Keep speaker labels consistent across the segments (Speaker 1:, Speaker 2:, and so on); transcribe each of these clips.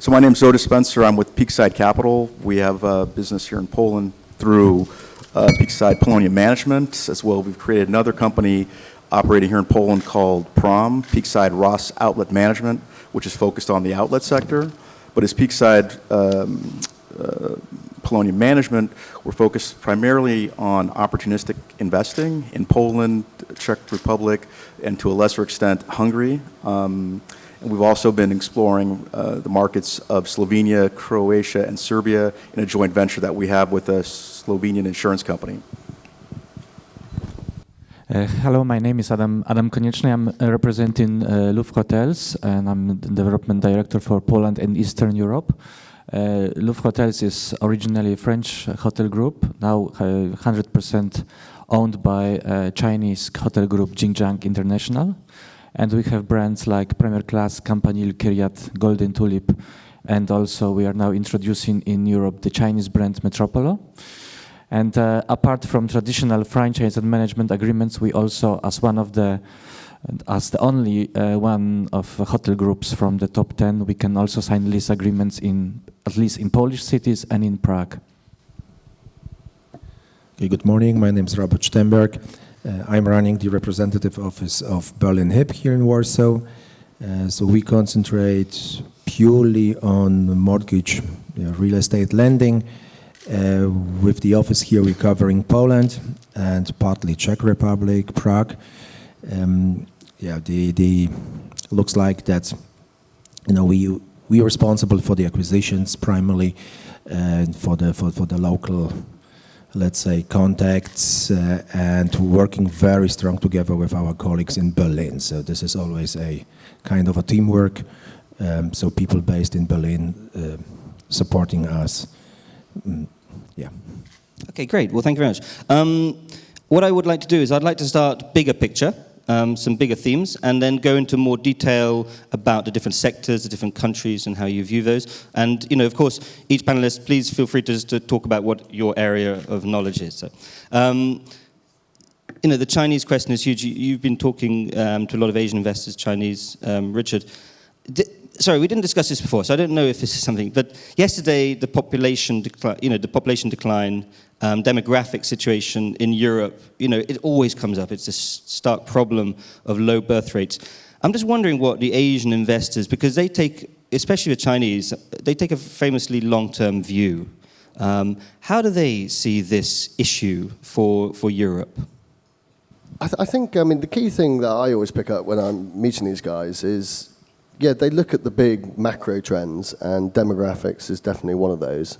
Speaker 1: So my name's Otis Spencer. I'm with Peakside Capital. We have a business here in Poland through Peakside Polonia Management. As well, we've created another company operating here in Poland called PROM, Peakside Ross Outlet Management, which is focused on the outlet sector. But as Peakside Polonia Management, we're focused primarily on opportunistic investing in Poland, Czech Republic, and to a lesser extent, Hungary. And we've also been exploring the markets of Slovenia, Croatia, and Serbia in a joint venture that we have with a Slovenian insurance company.
Speaker 2: Hello, my name is Adam Konieczny. I'm representing Louvre Hotels, and I'm the development director for Poland and Eastern Europe. Louvre Hotels is originally a French hotel group, now 100% owned by Chinese hotel group Jingjiang International. And we have brands like Premier Class, Campanile, Kiryat, Golden Tulip, and also we are now introducing in Europe the Chinese brand Metropolo. And apart from traditional franchise and management agreements, we also, as the only one of hotel groups from the top 10, we can also sign lease agreements at least in Polish cities and in Prague.
Speaker 3: Okay, good morning. My name is Robert Sztemberg. I'm running the representative office of Berlin HIP here in Warsaw. So we concentrate purely on mortgage, real estate lending. With the office here, we're covering Poland and partly Czech Republic, Prague. Looks like that. We are responsible for the acquisitions primarily, for the local, let's say, contacts, and working very strong together with our colleagues in Berlin. So this is always a kind of a teamwork. So people based in Berlin supporting us. Yeah.
Speaker 4: Okay, great. Well, thank you very much. What I would like to do is I'd like to start bigger picture, some bigger themes, and then go into more detail about the different sectors, the different countries, and how you view those. And, of course, each panelist, please feel free to just to talk about what your area of knowledge is. So, the Chinese question is huge. You've been talking to a lot of Asian investors, Chinese. Richard, sorry, we didn't discuss this before, so I don't know if this is something. But yesterday, the population decline, demographic situation in Europe, it always comes up. It's a stark problem of low birth rates. I'm just wondering what the Asian investors, because they take, especially the Chinese, they take a famously long-term view. How do they see this issue for Europe?
Speaker 5: I think, the key thing that I always pick up when I'm meeting these guys is, they look at the big macro trends, and demographics is definitely one of those.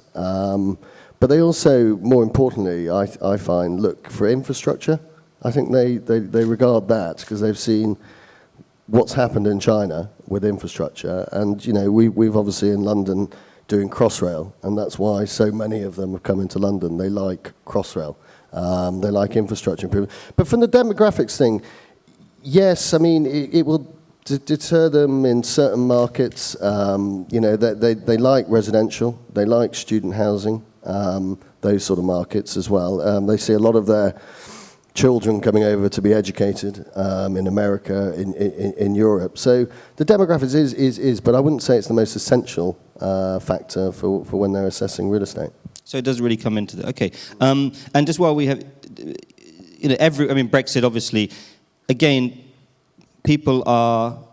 Speaker 5: But they also, more importantly, I find, look for infrastructure. I think they regard that because they've seen what's happened in China with infrastructure. And, we've obviously in London doing Crossrail, and that's why so many of them have come into London. They like Crossrail. They like infrastructure improvement. But from the demographics thing, yes, it will deter them in certain markets. They like residential, they like student housing, those sort of markets as well. They see a lot of their children coming over to be educated in America, in Europe. So the demographics is, but I wouldn't say it's the most essential factor for when they're assessing real estate.
Speaker 4: So it doesn't really come into the, okay. And just while we have, Brexit obviously, again,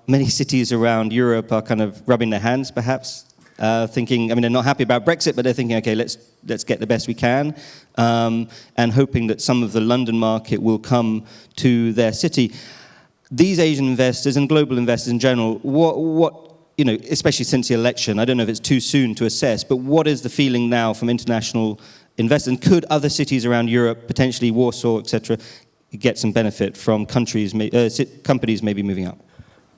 Speaker 4: many cities around Europe are kind of rubbing their hands, perhaps, thinking, they're not happy about Brexit, but they're thinking, okay, let's get the best we can, and hoping that some of the London market will come to their city. These Asian investors and global investors in general, what especially since the election, I don't know if it's too soon to assess, but what is the feeling now from international investors? And could other cities around Europe, potentially Warsaw, etc., get some benefit from companies maybe moving up?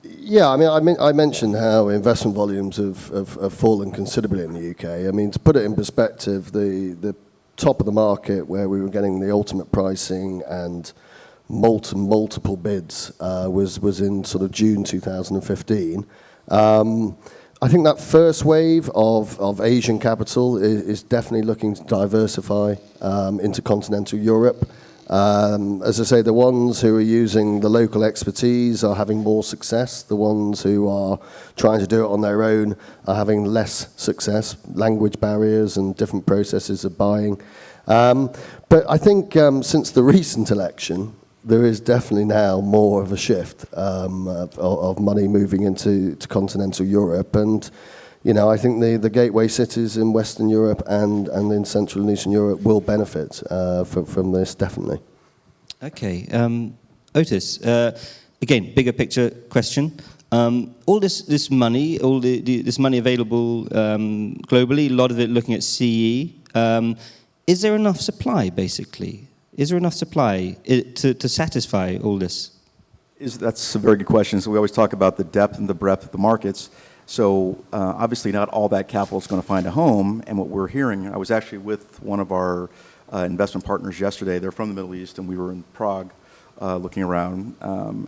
Speaker 5: Yeah, I mentioned how investment volumes have fallen considerably in the UK. To put it in perspective, the top of the market where we were getting the ultimate pricing and multiple bids was in sort of June 2015. I think that first wave of Asian capital is definitely looking to diversify into continental Europe. As I say, the ones who are using the local expertise are having more success. The ones who are trying to do it on their own are having less success. Language barriers and different processes of buying. But I think since the recent election, there is definitely now more of a shift of money moving into continental Europe. And I think the gateway cities in Western Europe and in Central and Eastern Europe will benefit from this, definitely.
Speaker 4: Okay. Otis, again, bigger picture question. All this money, this money available globally, a lot of it looking at CE, is there enough supply, basically? Is there enough supply to satisfy all this?
Speaker 1: That's a very good question. So we always talk about the depth and the breadth of the markets. So obviously not all that capital is going to find a home. And what we're hearing, I was actually with one of our investment partners yesterday. They're from the Middle East, and we were in Prague looking around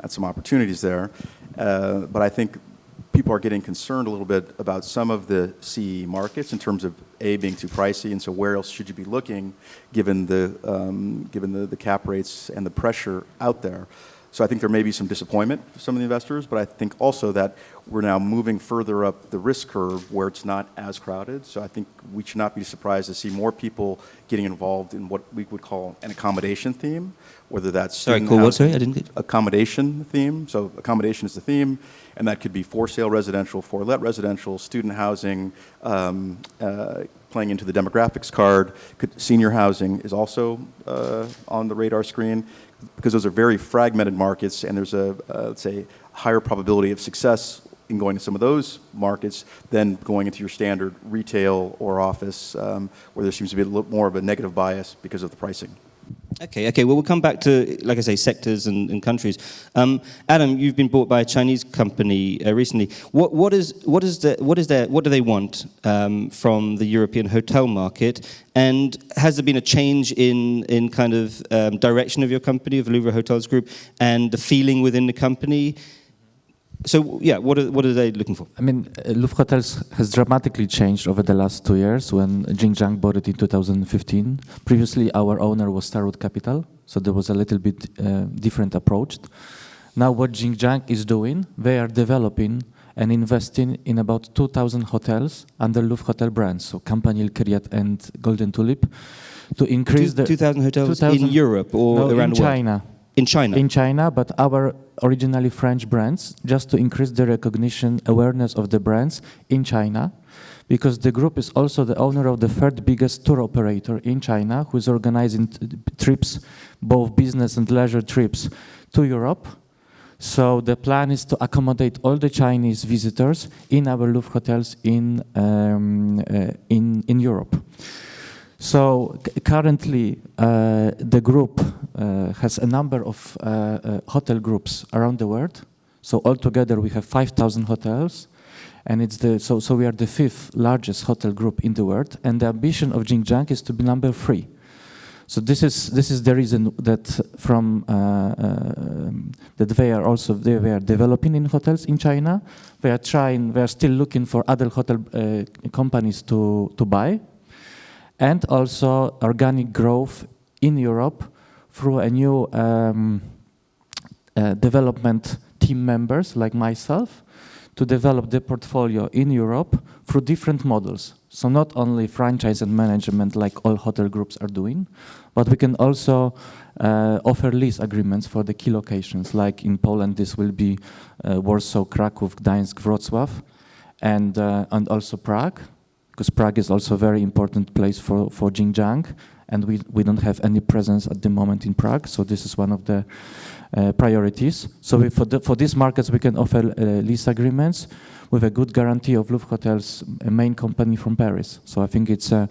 Speaker 1: at some opportunities there. But I think people are getting concerned a little bit about some of the CE markets in terms of being too pricey, and so where else should you be looking given the cap rates and the pressure out there. So I think there may be some disappointment for some of the investors, but I think also that we're now moving further up the risk curve where it's not as crowded. So I think we should not be surprised to see more people getting involved in what we would call an accommodation theme, whether that's
Speaker 4: Sorry, cool. What? Sorry, I didn't get
Speaker 1: accommodation theme. So accommodation is the theme, and that could be for sale residential, for let residential, student housing, playing into the demographics card. Senior housing is also on the radar screen, because those are very fragmented markets, and there's let's say, higher probability of success in going to some of those markets than going into your standard retail or office, where there seems to be a little more of a negative bias because of the pricing.
Speaker 4: Okay. Well, we'll come back to, like I say, sectors and countries. Adam, you've been bought by a Chinese company recently. What do they want from the European hotel market? And has there been a change in kind of direction of your company, of Louvre Hotels Group, and the feeling within the company? So, yeah, what are they looking for?
Speaker 2: I mean, Louvre Hotels has dramatically changed over the last 2 years when Xinjiang bought it in 2015. Previously, our owner was Starwood Capital, so there was a little bit different approach. Now what Xinjiang is doing, they are developing and investing in about 2,000 hotels under Louvre Hotel brands, so Campanile, Kiryat, and Golden Tulip, to increase the
Speaker 4: 2,000 hotels in Europe or around the world?
Speaker 2: China.
Speaker 4: In China?
Speaker 2: In China, but our originally French brands, just to increase the recognition, awareness of the brands in China, because the group is also the owner of the third biggest tour operator in China, who is organizing trips, both business and leisure trips, to Europe. So the plan is to accommodate all the Chinese visitors in our Louvre hotels in Europe. So currently, the group has a number of hotel groups around the world. So altogether, we have 5,000 hotels, and so we are the 5th largest hotel group in the world. And the ambition of Xinjiang is to be number 3. So this is the reason that that they are developing in hotels in China. They are still looking for other hotel companies to buy. And also organic growth in Europe through a new development team members like myself to develop the portfolio in Europe through different models. So not only franchise and management like all hotel groups are doing, but we can also offer lease agreements for the key locations. Like in Poland, this will be Warsaw, Kraków, Gdańsk, Wrocław, and also Prague. Because Prague is also a very important place for Xinjiang, and we don't have any presence at the moment in Prague, so this is one of the priorities. So for these markets, we can offer lease agreements with a good guarantee of Louvre Hotels, a main company from Paris. So I think it's a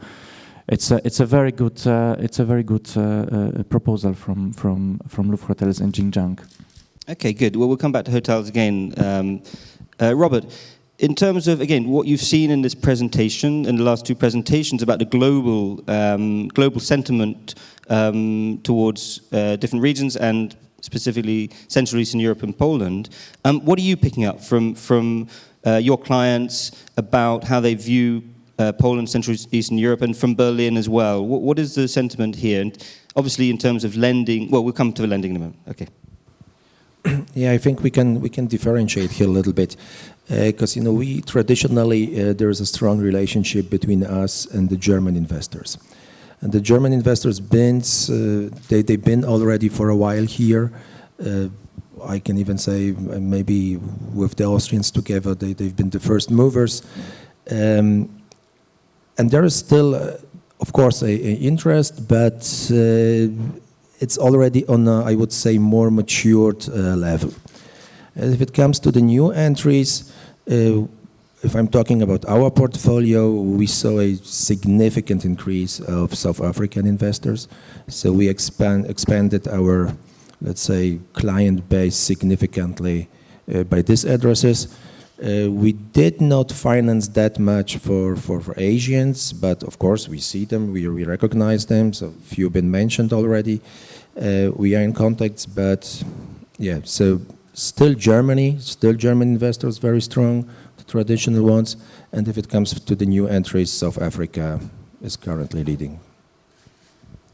Speaker 2: very good proposal from Louvre Hotels in Xinjiang.
Speaker 4: Okay, good. Well, we'll come back to hotels again. Robert, in terms of, again, what you've seen in this presentation, in the last 2 presentations about the global sentiment towards different regions and specifically Central Eastern Europe and Poland, what are you picking up from your clients about how they view Poland, Central Eastern Europe, and from Berlin as well. What is the sentiment here? And obviously, in terms of lending, well, we'll come to the lending in a moment. Okay.
Speaker 3: Yeah, I think we can differentiate here a little bit, because we traditionally there is a strong relationship between us and the German investors, and the German investors they've been already for a while here. I can even say maybe with the Austrians together, they've been the first movers, and there is still, of course, a interest, but it's already on a, I would say, more matured level. And if it comes to the new entries, if I'm talking about our portfolio, we saw a significant increase of South African investors. So we expanded our, let's say, client base significantly by these addresses. We did not finance that much for Asians, but of course we see them, we recognize them, so a few have been mentioned already. We are in contacts, but yeah, so still German investors very strong, the traditional ones, and if it comes to the new entries, South Africa is currently leading.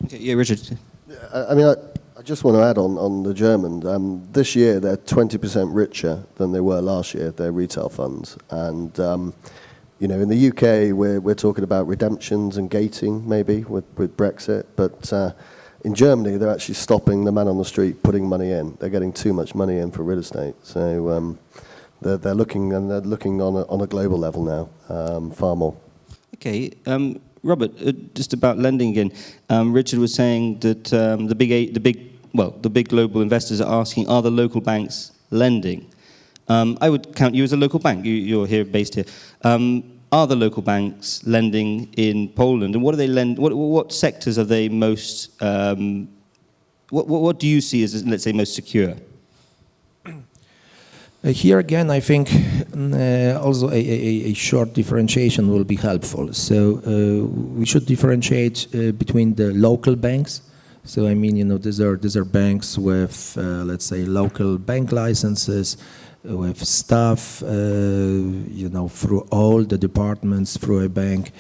Speaker 4: Okay, yeah, Richard.
Speaker 5: I mean, I just want to add on the German. This year, they're 20% richer than they were last year, their retail funds. And, in the UK, we're talking about redemptions and gating, maybe, with Brexit. But in Germany, they're actually stopping the man on the street putting money in. They're getting too much money in for real estate. So they're looking on a global level now, far more.
Speaker 4: Okay. Robert, just about lending again. Richard was saying that the big global investors are asking, are the local banks lending? I would count you as a local bank. You're here, based here. Are the local banks lending in Poland, and what do they lend? What sectors are they most? What do you see as, let's say, most secure?
Speaker 3: Here again, I think also a short differentiation will be helpful. So we should differentiate between the local banks. So I mean, these are banks with, let's say, local bank licenses, with staff, through all the departments, through a bank,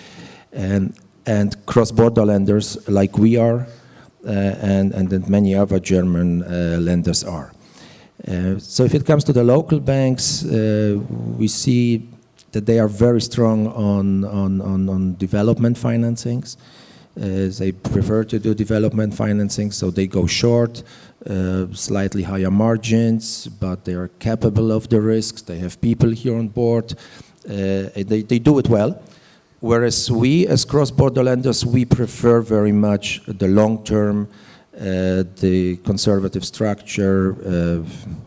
Speaker 3: and cross-border lenders like we are, and that many other German lenders are. So if it comes to the local banks, we see that they are very strong on development financings. They prefer to do development financing, so they go short, slightly higher margins, but they are capable of the risks. They have people here on board. They do it well. Whereas we, as cross-border lenders, we prefer very much the long-term, the conservative structure.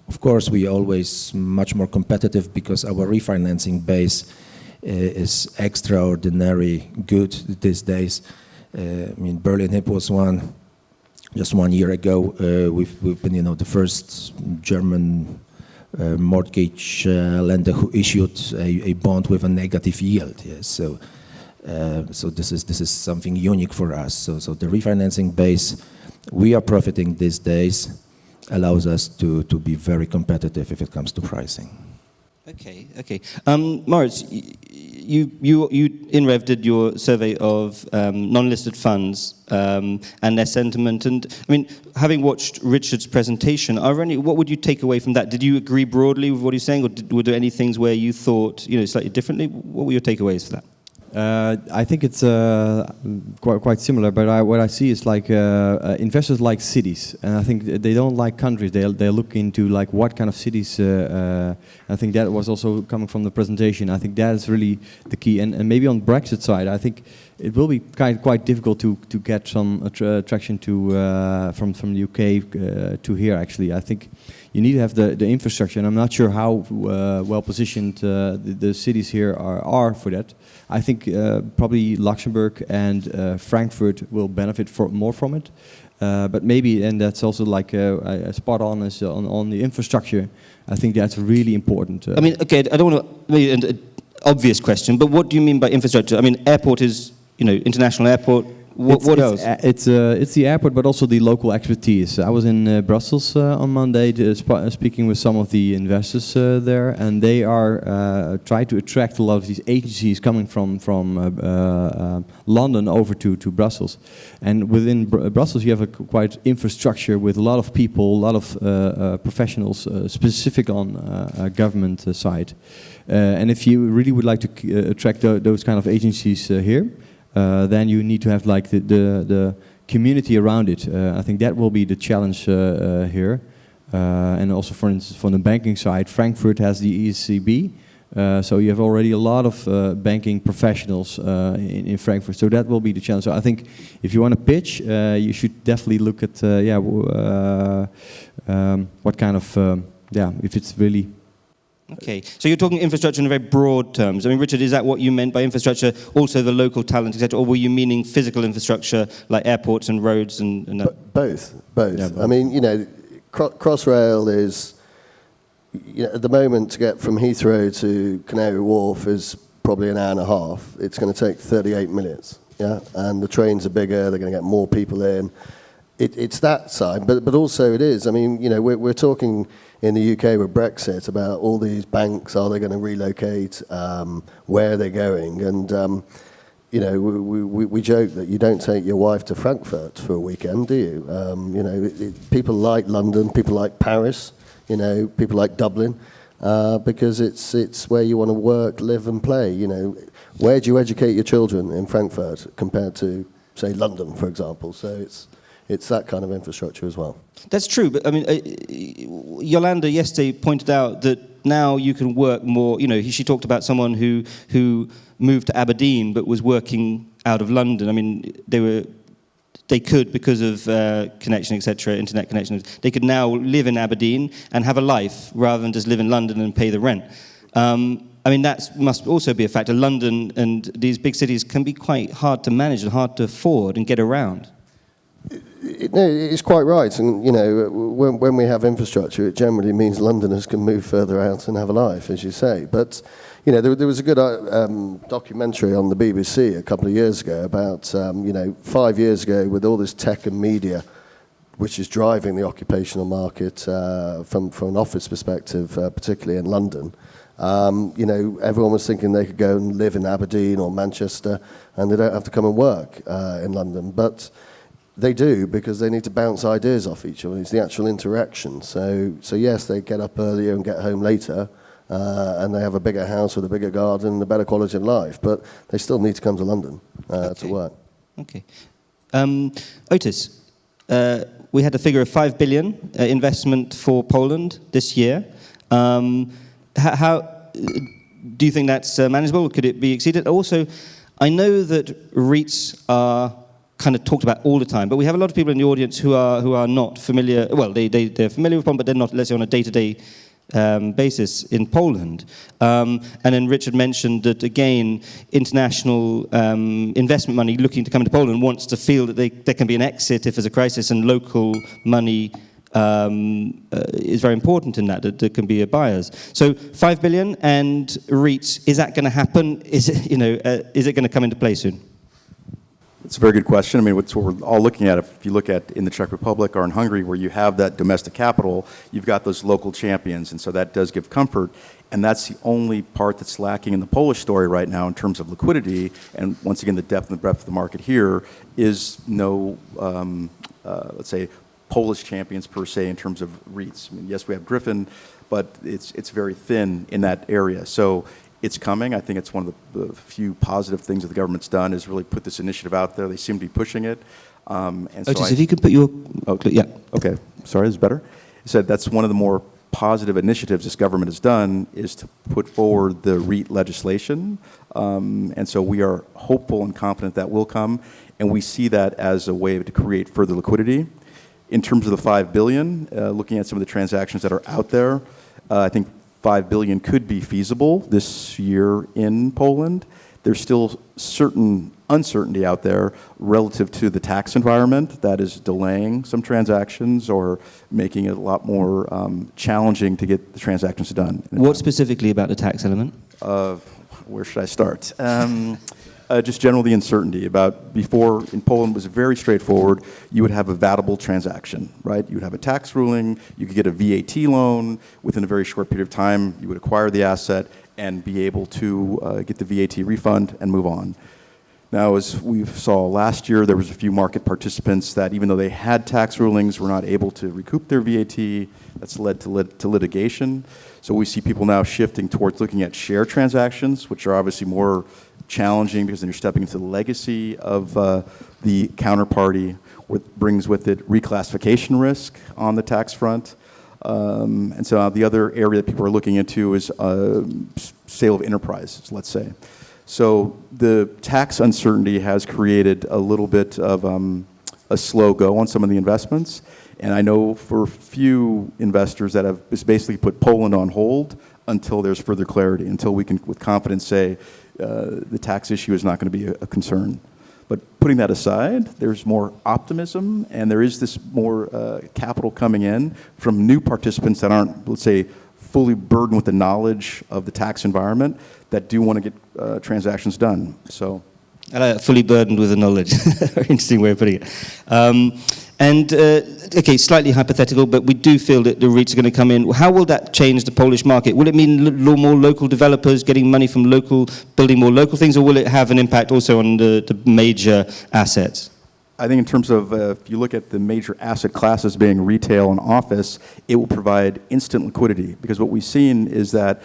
Speaker 3: Of course, we always much more competitive because our refinancing base is extraordinarily good these days. I mean, Berlin Hip was just 1 year ago. We've been, the first German mortgage lender who issued a bond with a negative yield. Yes, so this is something unique for us. So the refinancing base we are profiting these days allows us to be very competitive if it comes to pricing.
Speaker 4: Okay. Moritz, you INREV did your survey of non-listed funds and their sentiment, and I mean, having watched Richard's presentation, what would you take away from that? Did you agree broadly with what he's saying, or were there any things where you thought slightly differently? What were your takeaways for that?
Speaker 6: I think it's quite similar, but what I see is like investors like cities, and I think they don't like countries. They look into like what kind of cities. I think that was also coming from the presentation. I think that is really the key, and maybe on Brexit side, I think it will be quite difficult to get some attraction from the UK to here. Actually, I think you need to have the infrastructure, and I'm not sure how well positioned the cities here are for that. I think probably Luxembourg and Frankfurt will benefit more from it, but maybe, and that's also like a spot on is on the infrastructure. I think that's really important.
Speaker 4: I mean, okay, I don't want to maybe an obvious question, but what do you mean by infrastructure? I mean, airport is international airport. What else?
Speaker 6: It's the airport, but also the local expertise. I was in Brussels on Monday, speaking with some of the investors there, and they are trying to attract a lot of these agencies coming from London over to Brussels. And within Brussels, you have a quite infrastructure with a lot of people, a lot of professionals specific on government side. And if you really would like to attract those kind of agencies here, then you need to have like the community around it. I think that will be the challenge here. And also, for instance, from the banking side, Frankfurt has the ECB. So you have already a lot of banking professionals in Frankfurt. So that will be the challenge. So I think if you want to pitch, you should definitely look at what kind of if it's really.
Speaker 4: Okay, so you're talking infrastructure in very broad terms. I mean, Richard, is that what you meant by infrastructure? Also the local talent, etc., or were you meaning physical infrastructure like airports and roads and that?
Speaker 5: Both.
Speaker 6: Yeah, both.
Speaker 5: I mean, Crossrail is, at the moment to get from Heathrow to Canary Wharf is probably an hour and a half. It's going to take 38 minutes. Yeah, and the trains are bigger. They're going to get more people in. It's that side, but also it is. I mean, we're talking in the UK with Brexit about all these banks. Are they going to relocate? Where are they going? And we joke that you don't take your wife to Frankfurt for a weekend, do you? People like London, people like Paris, people like Dublin, because it's where you want to work, live, and play. Where do you educate your children in Frankfurt compared to, say, London, for example? So it's that kind of infrastructure as well.
Speaker 4: That's true, but I mean, Yolanda yesterday pointed out that now you can work more. She talked about someone who moved to Aberdeen but was working out of London. I mean, they could because of connection, etc., internet connection. They could now live in Aberdeen and have a life rather than just live in London and pay the rent. I mean, that must also be a factor. London and these big cities can be quite hard to manage and hard to afford and get around.
Speaker 5: It's quite right, and when we have infrastructure, it generally means Londoners can move further out and have a life, as you say. But there was a good documentary on the BBC a couple of years ago about 5 years ago with all this tech and media, which is driving the occupational market from an office perspective, particularly in London. Everyone was thinking they could go and live in Aberdeen or Manchester, and they don't have to come and work in London, but they do, because they need to bounce ideas off each other. It's the actual interaction. So yes, they get up earlier and get home later, and they have a bigger house with a bigger garden and a better quality of life, but they still need to come to London to work.
Speaker 4: Okay. Otis, we had a figure of 5 billion investment for Poland this year. How do you think that's manageable? Could it be exceeded? Also, I know that REITs are kind of talked about all the time, but we have a lot of people in the audience who are not familiar. Well, they're familiar with Poland, but they're not, let's say, on a day-to-day basis in Poland. And then Richard mentioned that, again, international investment money looking to come into Poland wants to feel that there can be an exit if there's a crisis, and local money is very important in that there can be buyers. So 5 billion and REITs, is that going to happen? Is it going to come into play soon?
Speaker 1: It's a very good question. I mean, what we're all looking at, if you look at in the Czech Republic or in Hungary, where you have that domestic capital, you've got those local champions, and so that does give comfort. And that's the only part that's lacking in the Polish story right now in terms of liquidity. And once again, the depth and the breadth of the market here is no, let's say, Polish champions per se in terms of REITs. I mean, yes, we have Griffin, but it's very thin in that area. So it's coming. I think it's one of the few positive things that the government's done is really put this initiative out there. They seem to be pushing it. And
Speaker 4: Otis,
Speaker 1: so
Speaker 4: if you could put your...
Speaker 1: yeah. Okay. Sorry, is it better? I said that's one of the more positive initiatives this government has done is to put forward the REIT legislation. And so we are hopeful and confident that will come. And we see that as a way to create further liquidity. In terms of the 5 billion, looking at some of the transactions that are out there, I think 5 billion could be feasible this year in Poland. There's still certain uncertainty out there relative to the tax environment that is delaying some transactions or making it a lot more challenging to get the transactions done.
Speaker 4: What specifically about the tax element?
Speaker 1: where should I start? Just generally uncertainty about before in Poland was very straightforward. You would have a vatable transaction, right? You would have a tax ruling, you could get a VAT loan. Within a very short period of time, you would acquire the asset and be able to get the VAT refund and move on. Now, as we saw last year, there was a few market participants that even though they had tax rulings, were not able to recoup their VAT. That's led to litigation. So we see people now shifting towards looking at share transactions, which are obviously more challenging because then you're stepping into the legacy of the counterparty, which brings with it reclassification risk on the tax front. And so the other area that people are looking into is sale of enterprises, let's say. So the tax uncertainty has created a little bit of a slow go on some of the investments. And I know for a few investors that have just basically put Poland on hold until there's further clarity, until we can with confidence say the tax issue is not going to be a concern. But putting that aside, there's more optimism, and there is this more capital coming in from new participants that aren't, let's say, fully burdened with the knowledge of the tax environment that do want to get transactions done. So,
Speaker 4: fully burdened with the knowledge. Very interesting way of putting it. Okay, slightly hypothetical, but we do feel that the REITs are going to come in. How will that change the Polish market? Will it mean more local developers getting money from building more local things, or will it have an impact also on the major assets?
Speaker 1: I think in terms of, if you look at the major asset classes being retail and office, it will provide instant liquidity. Because what we've seen is that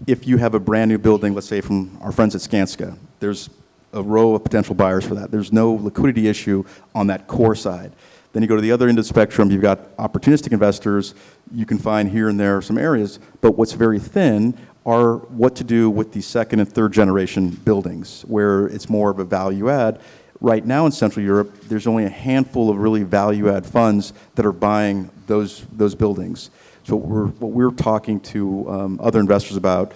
Speaker 1: if you have a brand new building, let's say from our friends at Skanska, there's a row of potential buyers for that. There's no liquidity issue on that core side. Then you go to the other end of the spectrum, you've got opportunistic investors. You can find here and there some areas, but what's very thin are what to do with the second and third generation buildings, where it's more of a value add. Right now in Central Europe, there's only a handful of really value-add funds that are buying those buildings. So what we're talking to other investors about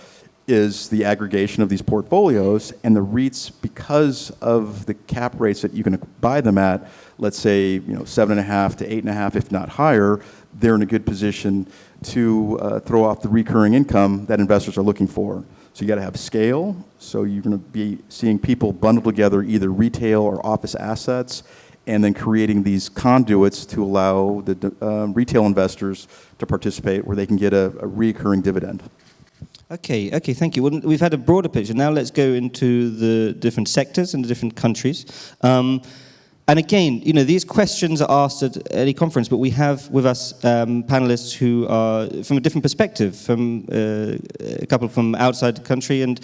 Speaker 1: is the aggregation of these portfolios, and the REITs, because of the cap rates that you can buy them at, let's say 7.5 to 8.5, if not higher, they're in a good position to throw off the recurring income that investors are looking for. So you got to have scale. So you're going to be seeing people bundle together either retail or office assets, and then creating these conduits to allow the retail investors to participate, where they can get a recurring dividend.
Speaker 4: Okay, thank you. Well, we've had a broader picture. Now let's go into the different sectors and the different countries. And again, these questions are asked at any conference, but we have with us panelists who are from a different perspective, from a couple from outside the country, and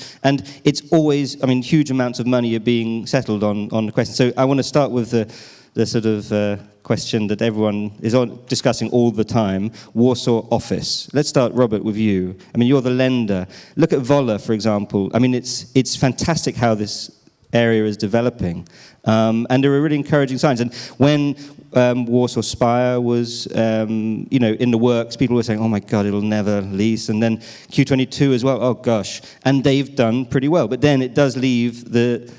Speaker 4: it's always, huge amounts of money are being settled on the question. So I want to start with the sort of question that everyone is discussing all the time, Warsaw office. Let's start, Robert, with you. You're the lender. Look at Wola, for example. It's fantastic how this area is developing. And there are really encouraging signs. And when Warsaw Spire was, in the works, people were saying, "Oh my God, it'll never lease." And then Q22 as well. Oh gosh, and they've done pretty well. But then it does leave the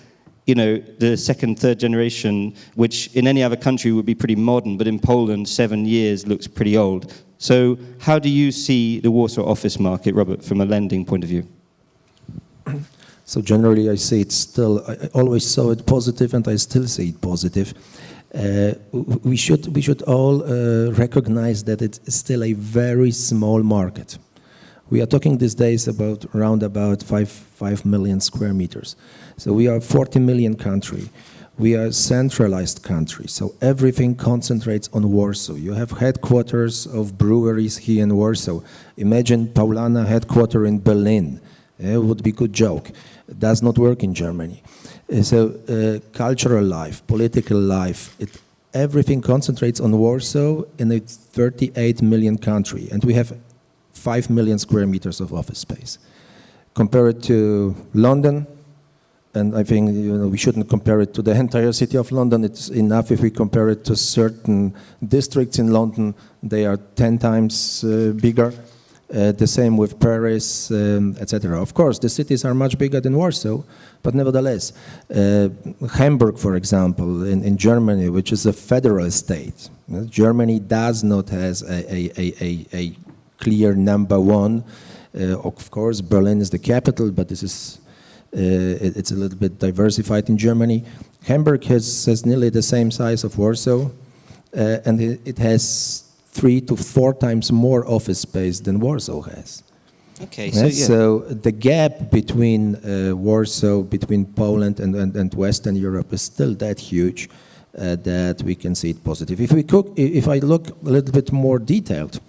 Speaker 4: second, third generation, which in any other country would be pretty modern, but in Poland, 7 years looks pretty old. So how do you see the Warsaw office market, Robert, from a lending point of view?
Speaker 3: So generally, I say it's still, I always saw it positive, and I still see it positive. We should all recognize that it's still a very small market. We are talking these days about around about 5 million square meters. So we are a 40 million country. We are a centralized country, so everything concentrates on Warsaw. You have headquarters of breweries here in Warsaw. Imagine Paulana headquarter in Berlin. It would be a good joke. It does not work in Germany. So cultural life, political life, everything concentrates on Warsaw in a 38 million country, and we have 5 million square meters of office space. Compare it to London, and I think we shouldn't compare it to the entire city of London. It's enough if we compare it to certain districts in London. They are 10 times bigger. The same with Paris, etc. Of course, the cities are much bigger than Warsaw, but nevertheless, Hamburg, for example, in Germany, which is a federal state, Germany does not have a clear number one. Of course, Berlin is the capital, but this is It's a little bit diversified in Germany. Hamburg has nearly the same size of Warsaw, and it has 3 to 4 times more office space than Warsaw has.
Speaker 4: Okay,
Speaker 3: So the gap between Warsaw, between Poland and Western Europe is still that huge that we can see it positive. If I look a little bit more detailed,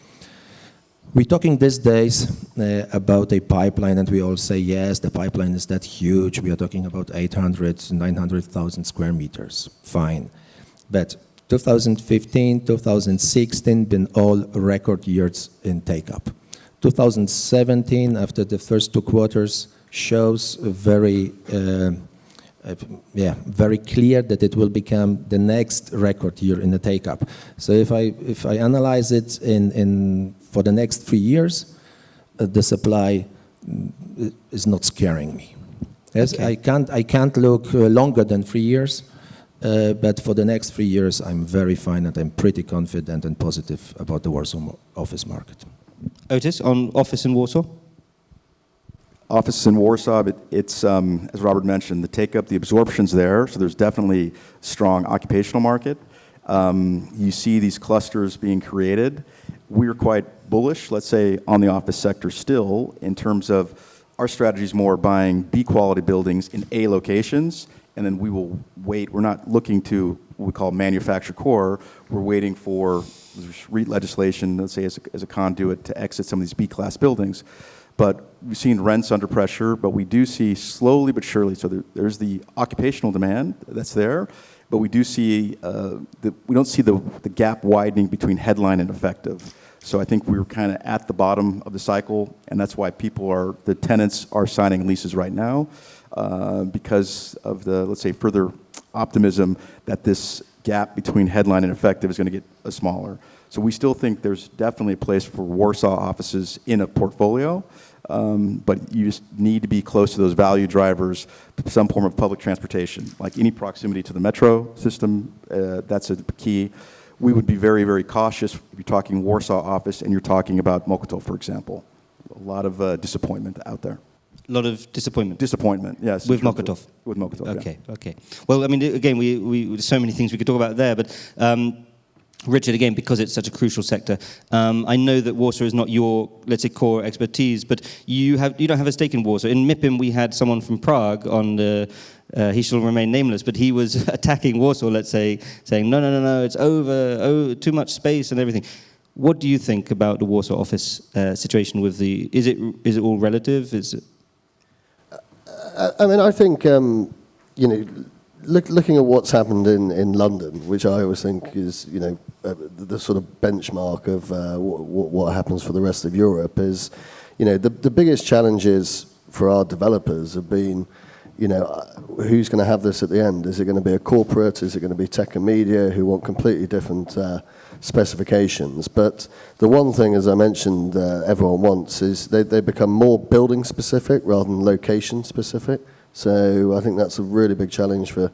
Speaker 3: we're talking these days about a pipeline, and we all say, yes, the pipeline is that huge. We are talking about 800, 900,000 square meters. Fine. But 2015, 2016 been all record years in take-up. 2017, after the first 2 quarters, shows very clear that it will become the next record year in the take-up. So if I analyze it for the next 3 years, the supply is not scaring me. Yes,
Speaker 4: Okay.
Speaker 3: I can't look longer than 3 years, but for the next 3 years, I'm very fine and I'm pretty confident and positive about the Warsaw office market.
Speaker 4: Otis, on office in Warsaw?
Speaker 1: Offices in Warsaw, it's, as Robert mentioned, the take-up, the absorption's there, so there's definitely strong occupational market. You see these clusters being created. We're quite bullish, let's say, on the office sector still, in terms of our strategy is more buying B-quality buildings in A locations, and then we will wait. We're not looking to what we call manufacture core. We're waiting for REIT legislation, let's say, as a conduit to exit some of these B-class buildings. But we've seen rents under pressure, but we do see slowly but surely, so there's the occupational demand that's there, but we do see, we don't see the gap widening between headline and effective. So I think we're kind of at the bottom of the cycle, and that's why the tenants are signing leases right now, because of the, let's say, further optimism that this gap between headline and effective is going to get smaller. So we still think there's definitely a place for Warsaw offices in a portfolio, but you just need to be close to those value drivers, some form of public transportation, like any proximity to the metro system, that's a key. We would be very, very cautious if you're talking Warsaw office and you're talking about Mokotów, for example. A lot of disappointment out there.
Speaker 4: A lot of disappointment.
Speaker 1: Disappointment, yes.
Speaker 4: With Mokotów?
Speaker 1: With Mokotów,
Speaker 4: Okay, yeah. Okay. Well, I mean, again, there's so many things we could talk about there, but Richard, again, because it's such a crucial sector, I know that Warsaw is not your, let's say, core expertise, but you don't have a stake in Warsaw. In MIPIM, we had someone from Prague on the, he shall remain nameless, but he was attacking Warsaw, let's say, saying, no, it's over, too much space and everything. What do you think about the Warsaw office situation with the, is it all relative?
Speaker 5: I mean, I think, looking at what's happened in London, which I always think is, the sort of benchmark of what happens for the rest of Europe is, the biggest challenges for our developers have been, who's going to have this at the end? Is it going to be a corporate? Is it going to be tech and media who want completely different specifications? But the one thing, as I mentioned, everyone wants is they become more building specific rather than location specific. So I think that's a really big challenge for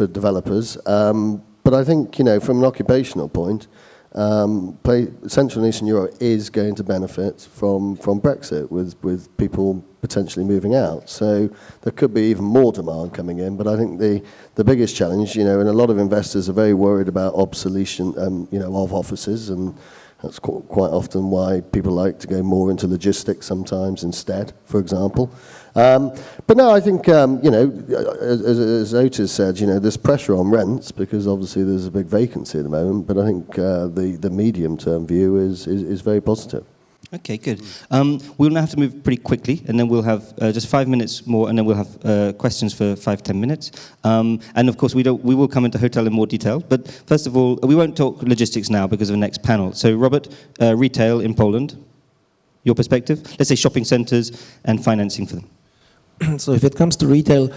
Speaker 5: developers. But I think, from an occupational point, Central and Eastern Europe is going to benefit from Brexit with people potentially moving out. So there could be even more demand coming in. But I think the biggest challenge, and a lot of investors are very worried about obsolescence, of offices, and that's quite often why people like to go more into logistics sometimes instead, for example. But no, I think, as Otis said, there's pressure on rents because obviously there's a big vacancy at the moment, but I think the medium-term view is very positive.
Speaker 4: Okay, good. We'll now have to move pretty quickly, and then we'll have just 5 minutes more, and then we'll have questions for 5-10 minutes. And of course, we will come into hotel in more detail. But first of all, we won't talk logistics now because of the next panel. So, Robert, retail in Poland, your perspective? Let's say shopping centres and financing for them.
Speaker 3: So if it comes to retail,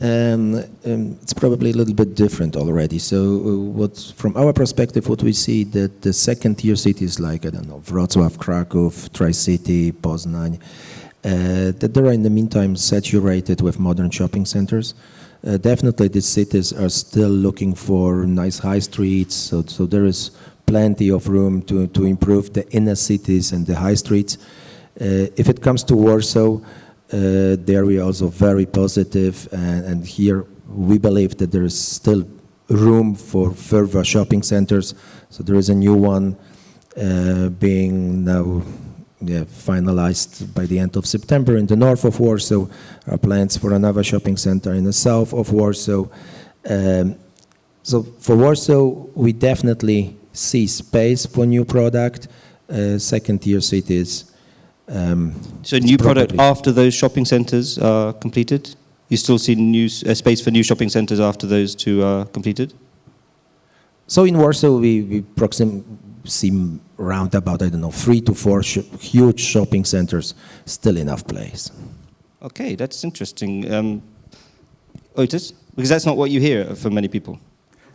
Speaker 3: it's probably a little bit different already. So from our perspective, what we see that the second-tier cities like, Wrocław, Kraków, Tri-City, Poznań, that they are in the meantime saturated with modern shopping centers. Definitely these cities are still looking for nice high streets, so there is plenty of room to improve the inner cities and the high streets. If it comes to Warsaw, There we are also very positive, and here we believe that there is still room for further shopping centers. So there is a new one being now finalized by the end of September in the north of Warsaw. Our plans for another shopping center in the south of Warsaw. So for Warsaw, we definitely see space for new product, second-tier cities.
Speaker 4: So new product after those shopping centres are completed? You still see new space for new shopping centres after those two are completed?
Speaker 3: So in Warsaw, we see around about, 3 to 4 huge shopping centers, still enough place.
Speaker 4: Okay, that's interesting. Otis? Because that's not what you hear from many people.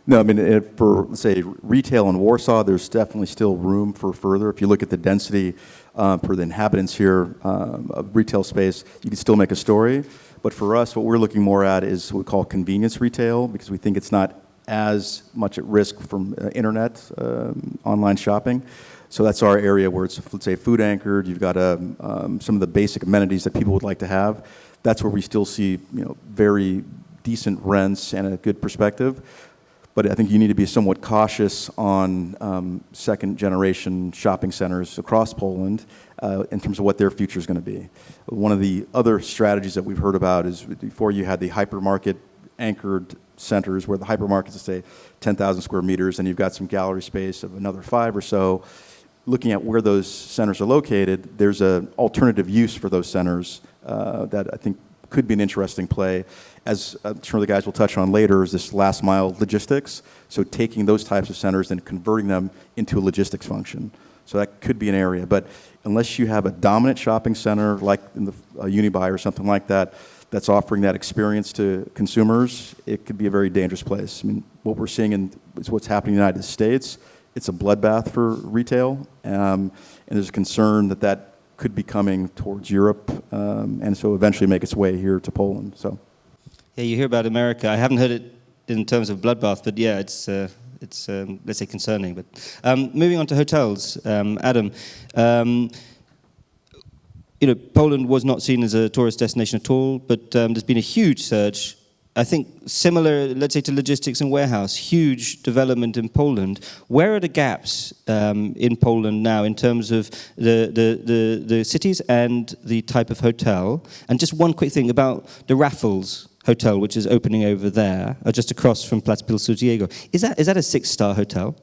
Speaker 1: No, I mean, for, let's say, retail in Warsaw, there's definitely still room for further. If you look at the density per the inhabitants here of retail space, you can still make a story. But for us, what we're looking more at is what we call convenience retail, because we think it's not as much at risk from internet, online shopping. So that's our area where it's, let's say, food anchored. You've got some of the basic amenities that people would like to have. That's where we still see, very decent rents and a good perspective. But I think you need to be somewhat cautious on second-generation shopping centers across Poland in terms of what their future is going to be. One of the other strategies that we've heard about is before you had the hypermarket-anchored centers where the hypermarkets is, say, 10,000 square meters, and you've got some gallery space of another 5 or so. Looking at where those centers are located, there's an alternative use for those centers that I think could be an interesting play. As I'm sure the guys will touch on later, is this last mile logistics. So taking those types of centers and converting them into a logistics function. So that could be an area. But unless you have a dominant shopping center like in the Unibuy or something like that, that's offering that experience to consumers, it could be a very dangerous place. I mean, what we're seeing is what's happening in the United States. It's a bloodbath for retail, and there's a concern that could be coming towards Europe, and so eventually make its way here to Poland. So,
Speaker 4: yeah, you hear about America. I haven't heard it in terms of bloodbath, but yeah, it's let's say concerning. But moving on to hotels, Adam. Poland was not seen as a tourist destination at all, but there's been a huge surge. I think similar, let's say, to logistics and warehouse, huge development in Poland. Where are the gaps in Poland now in terms of the cities and the type of hotel? And just one quick thing about the Raffles Hotel, which is opening over there, just across from Plac Pilsudskiego. Is that a 6-star hotel?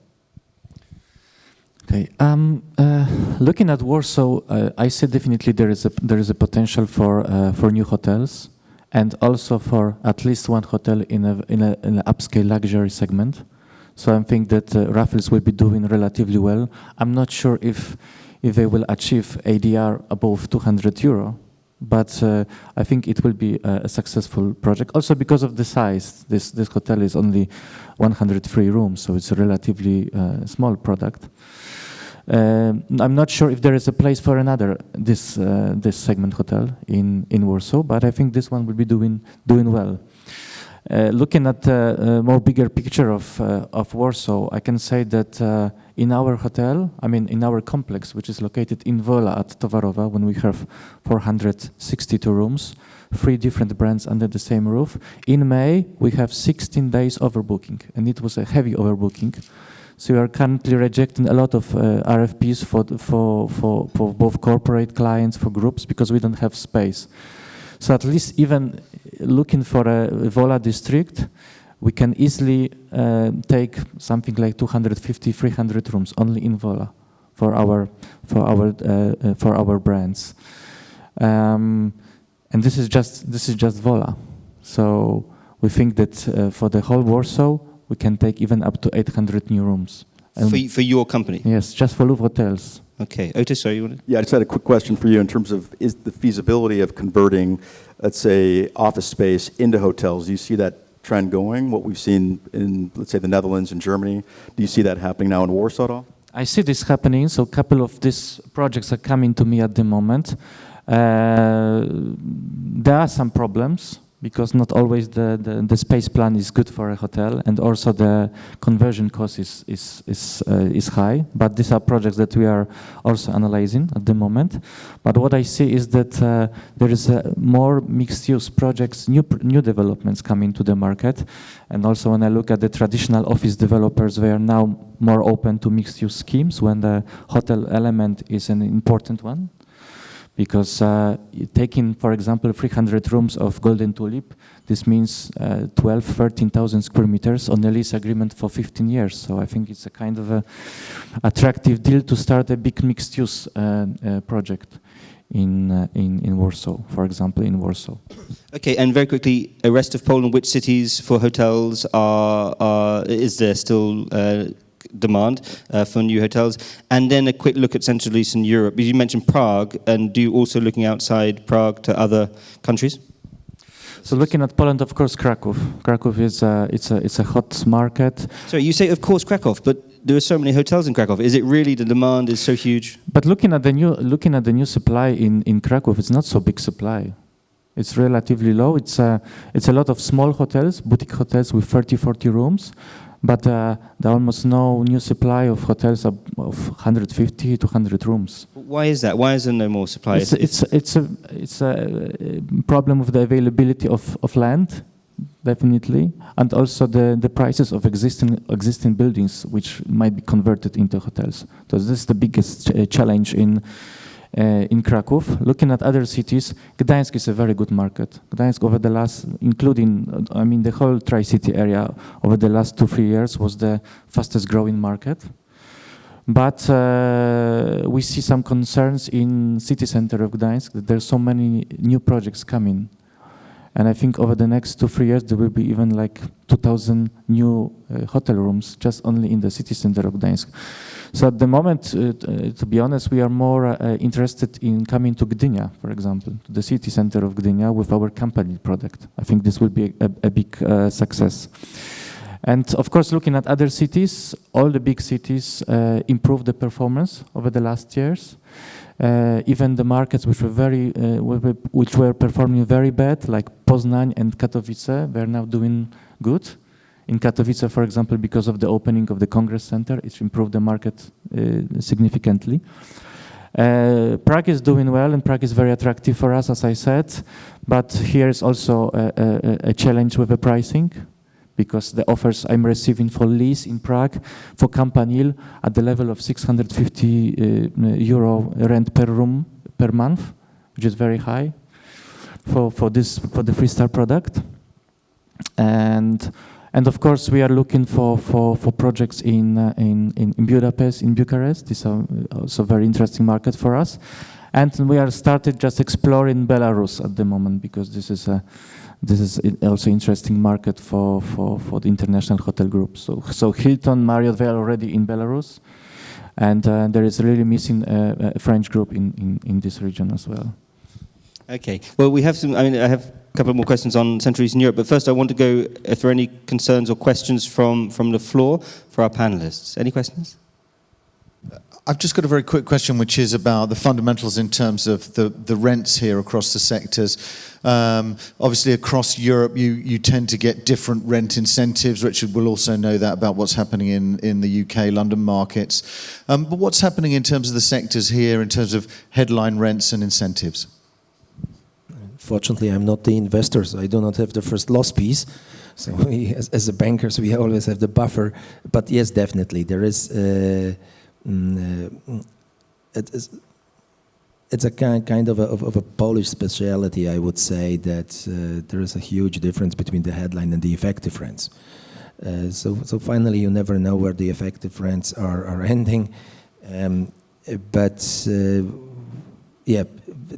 Speaker 2: Okay. Looking at Warsaw, I see definitely there is a potential for new hotels, and also for at least one hotel in an upscale luxury segment. So I think that Raffles will be doing relatively well. I'm not sure if they will achieve ADR above 200 euro, but I think it will be a successful project. Also because of the size, this hotel is only 103 rooms, so it's a relatively small product. I'm not sure if there is a place for another this segment hotel in Warsaw, but I think this one will be doing well. Looking at a more bigger picture of Warsaw, I can say that in our hotel, in our complex, which is located in Wola at Towarowa, when we have 462 rooms, 3 different brands under the same roof. In May, we have 16 days overbooking, and it was a heavy overbooking. So we are currently rejecting a lot of RFPs for both corporate clients, for groups, because we don't have space. So at least even looking for a Wola district, we can easily take something like 250, 300 rooms only in Wola for our brands. And this is just Wola. So we think that for the whole Warsaw, we can take even up to 800 new rooms.
Speaker 4: For your company?
Speaker 2: Yes, just for Louvre Hotels.
Speaker 4: Okay. Otis, sorry, you wanted?
Speaker 1: yeah, I just had a quick question for you in terms of is the feasibility of converting, let's say, office space into hotels. Do you see that trend going? What we've seen in, let's say, the Netherlands and Germany. Do you see that happening now in Warsaw at all?
Speaker 2: I see this happening. So a couple of these projects are coming to me at the moment. There are some problems, because not always the space plan is good for a hotel, and also the conversion cost is high. But these are projects that we are also analyzing at the moment. But what I see is that there is more mixed-use projects, new developments coming to the market, and also when I look at the traditional office developers, they are now more open to mixed-use schemes when the hotel element is an important one. Because taking, for example, 300 rooms of Golden Tulip, this means 13,000 square meters on a lease agreement for 15 years. So I think it's a kind of a attractive deal to start a big mixed-use project in Warsaw, for example, in Warsaw.
Speaker 4: Okay, and very quickly, rest of Poland, which cities for hotels is there still demand for new hotels? And then a quick look at Central Eastern Europe. You mentioned Prague, and do you also looking outside Prague to other countries?
Speaker 2: So looking at Poland, of course, Kraków. Kraków is it's a hot market.
Speaker 4: So you say, of course, Krakow, but there are so many hotels in Krakow. Is it really the demand is so huge?
Speaker 2: But looking at the new supply in Kraków, it's not so big supply. It's relatively low. It's a lot of small hotels, boutique hotels with 30, 40 rooms. But there are almost no new supply of hotels of 150 to 100 rooms.
Speaker 4: Why is that? Why is there no more supply?
Speaker 2: It's a problem of the availability of land, definitely, and also the prices of existing buildings, which might be converted into hotels. So this is the biggest challenge in Kraków. Looking at other cities, Gdańsk is a very good market. Gdańsk over the last, the whole Tri-City area over the last 2-3 years was the fastest growing market. But we see some concerns in city center of Gdańsk that there's so many new projects coming. And I think over the next 2-3 years, there will be even like 2,000 new hotel rooms just only in the city center of Gdańsk. So at the moment, to be honest, we are more interested in coming to Gdynia, for example, to the city center of Gdynia with our company product. I think this will be a big success. And of course, looking at other cities, all the big cities improved the performance over the last years. Even the markets which were performing very bad, like Poznań and Katowice, they're now doing good. In Katowice, for example, because of the opening of the Congress Center, it's improved the market significantly. Prague is doing well, and Prague is very attractive for us, as I said. But here is also a challenge with the pricing, because the offers I'm receiving for lease in Prague for Campanile at the level of 650 euro rent per room per month, which is very high for the Freestar product. And of course, we are looking for projects in Budapest, in Bucharest. These are also very interesting market for us. And we are started just exploring Belarus at the moment, because this is also interesting market for the international hotel group. So Hilton, Marriott, they are already in Belarus, and there is really missing a French group in this region as well.
Speaker 4: Okay. Well, we have some. I have a couple more questions on Central Eastern Europe, but first I want to go if there are any concerns or questions from the floor for our panelists. Any questions?
Speaker 7: I've just got a very quick question, which is about the fundamentals in terms of the rents here across the sectors. Obviously, across Europe, you tend to get different rent incentives. Richard will also know that about what's happening in the UK, London markets. But what's happening in terms of the sectors here, in terms of headline rents and incentives?
Speaker 3: Fortunately, I'm not the investor, so I do not have the first loss piece. So we, as a bankers, we always have the buffer. But yes, definitely, there is... it's a kind of a Polish speciality, I would say, that there is a huge difference between the headline and the effective rents. So finally, you never know where the effective rents are ending. Yeah,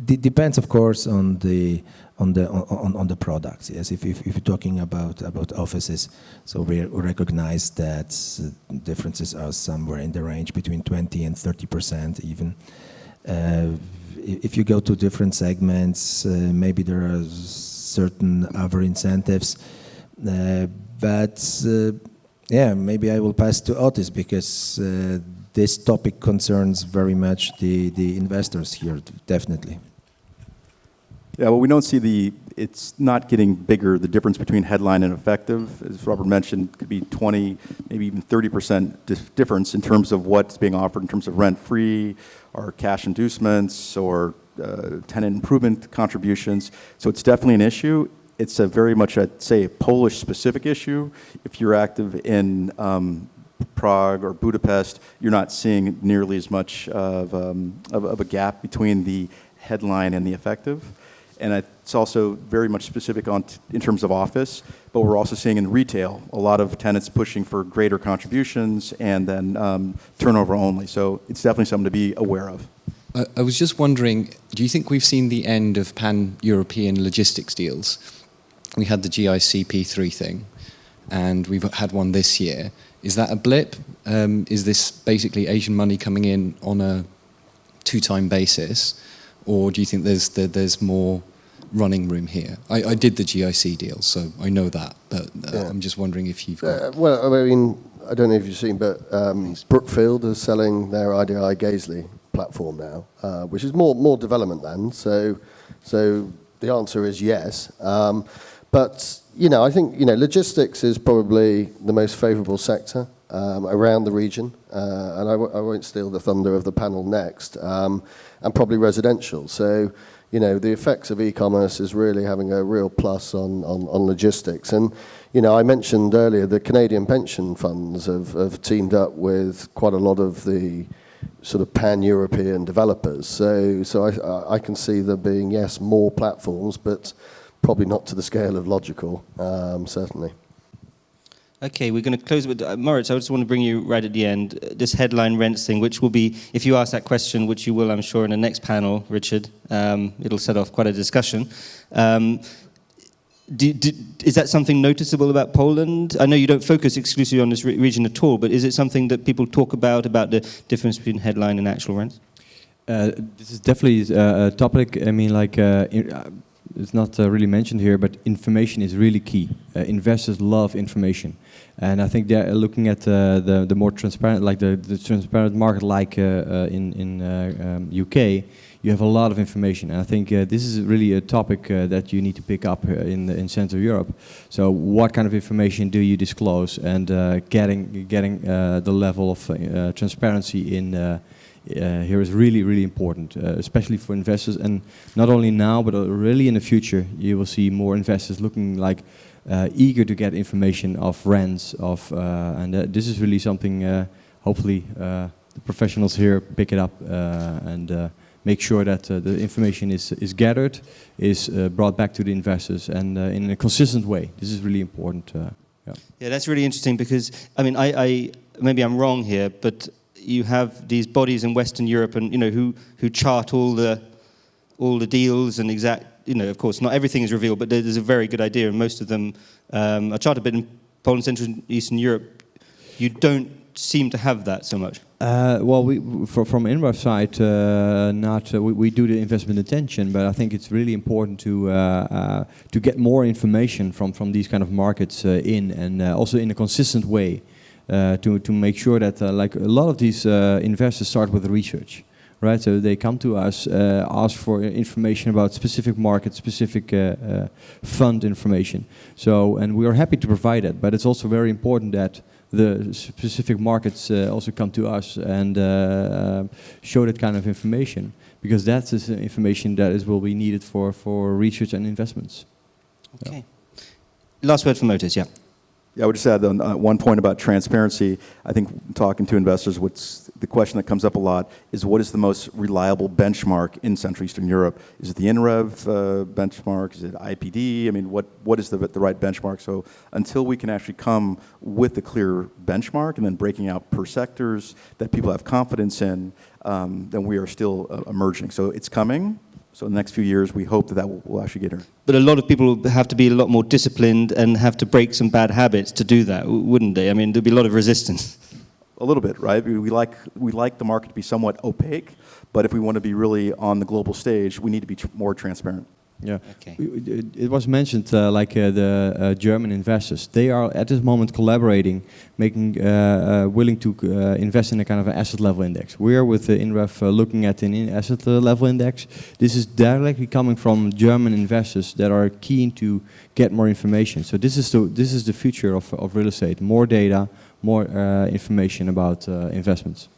Speaker 3: it depends, of course, on the products. Yes, if you're talking about offices, so we recognize that differences are somewhere in the range between 20% and 30% even. If you go to different segments, maybe there are certain other incentives, but yeah, maybe I will pass to Otis, because this topic concerns very much the investors here, definitely.
Speaker 1: Yeah, well, we don't see the it's not getting bigger. The difference between headline and effective, as Robert mentioned, could be 20, maybe even 30% difference in terms of what's being offered in terms of rent-free or cash inducements or tenant improvement contributions. So it's definitely an issue. It's a very much, I'd say, a Polish-specific issue. If you're active in Prague or Budapest, you're not seeing nearly as much of a gap between the headline and the effective. And it's also very much specific in terms of office, but we're also seeing in retail a lot of tenants pushing for greater contributions and then turnover only. So it's definitely something to be aware of.
Speaker 8: I was just wondering, do you think we've seen the end of pan-European logistics deals? We had the GICP3 thing, and we've had one this year. Is that a blip? Is this basically Asian money coming in on a two-time basis? Or do you think there's more running room here? I did the GIC deal, so I know that, but I'm just wondering if you've got...
Speaker 5: Well, I mean, I don't know if you've seen, but Brookfield is selling their IDI Gaisley platform now, which is more development land. So the answer is yes. But I think logistics is probably the most favourable sector around the region, and I won't steal the thunder of the panel next. And probably residential. So the effects of e-commerce is really having a real plus on logistics. And I mentioned earlier the Canadian pension funds have teamed up with quite a lot of the sort of pan-European developers. So I can see there being, yes, more platforms, but probably not to the scale of Logical, certainly.
Speaker 4: Okay, we're going to close with Moritz. I just want to bring you right at the end. This headline rents thing, which will be, if you ask that question, which you will, I'm sure, in the next panel, Richard, it'll set off quite a discussion. Is that something noticeable about Poland? I know you don't focus exclusively on this region at all, but is it something that people talk about the difference between headline and actual rents?
Speaker 6: This is definitely a topic. I mean, it's not really mentioned here, but information is really key. Investors love information, and I think they're looking at the more transparent, like the transparent market, like in UK. You have a lot of information, and I think this is really a topic that you need to pick up in Central Europe. So, what kind of information do you disclose, and getting the level of transparency in. Here is really important, especially for investors, and not only now, but really in the future, you will see more investors looking eager to get information of rents, and this is really something. Hopefully, the professionals here pick it up and make sure that the information is gathered, is brought back to the investors, and in a consistent way. This is really important.
Speaker 4: Yeah, that's really interesting because I mean, I maybe I'm wrong here, but you have these bodies in Western Europe, and who chart all the deals and exact. Of course, not everything is revealed, but there's a very good idea, and most of them are charted. But in Poland, Central and Eastern Europe, you don't seem to have that so much.
Speaker 6: Well, from INRA's side, we do the investment attention, but I think it's really important to get more information from these kind of markets and also in a consistent way. To make sure that like a lot of these investors start with research, right? So they come to us, ask for information about specific markets, specific fund information. So, and we are happy to provide that, but it's also very important that the specific markets also come to us and show that kind of information, because that's the information that will be needed for research and investments.
Speaker 4: Okay. Yeah. Last word from Otis, yeah.
Speaker 1: Yeah, I would just add on one point about transparency. I think talking to investors, the question that comes up a lot is what is the most reliable benchmark in Central Eastern Europe? Is it the INREV benchmark? Is it IPD? I mean, what is the right benchmark? So until we can actually come with a clear benchmark and then breaking out per sectors that people have confidence in, then we are still emerging. So it's coming. So in the next few years, we hope that will actually get here.
Speaker 4: But a lot of people have to be a lot more disciplined and have to break some bad habits to do that, wouldn't they? I mean, there'd be a lot of resistance.
Speaker 1: A little bit, right? We like the market to be somewhat opaque, but if we want to be really on the global stage, we need to be more transparent.
Speaker 6: Yeah.
Speaker 4: Okay.
Speaker 6: It was mentioned the German investors. They are at this moment collaborating, making willing to invest in a kind of an asset level index. We are with the INREF looking at an asset level index. This is directly coming from German investors that are keen to get more information. So this is the future of real estate. More data, more information about investments.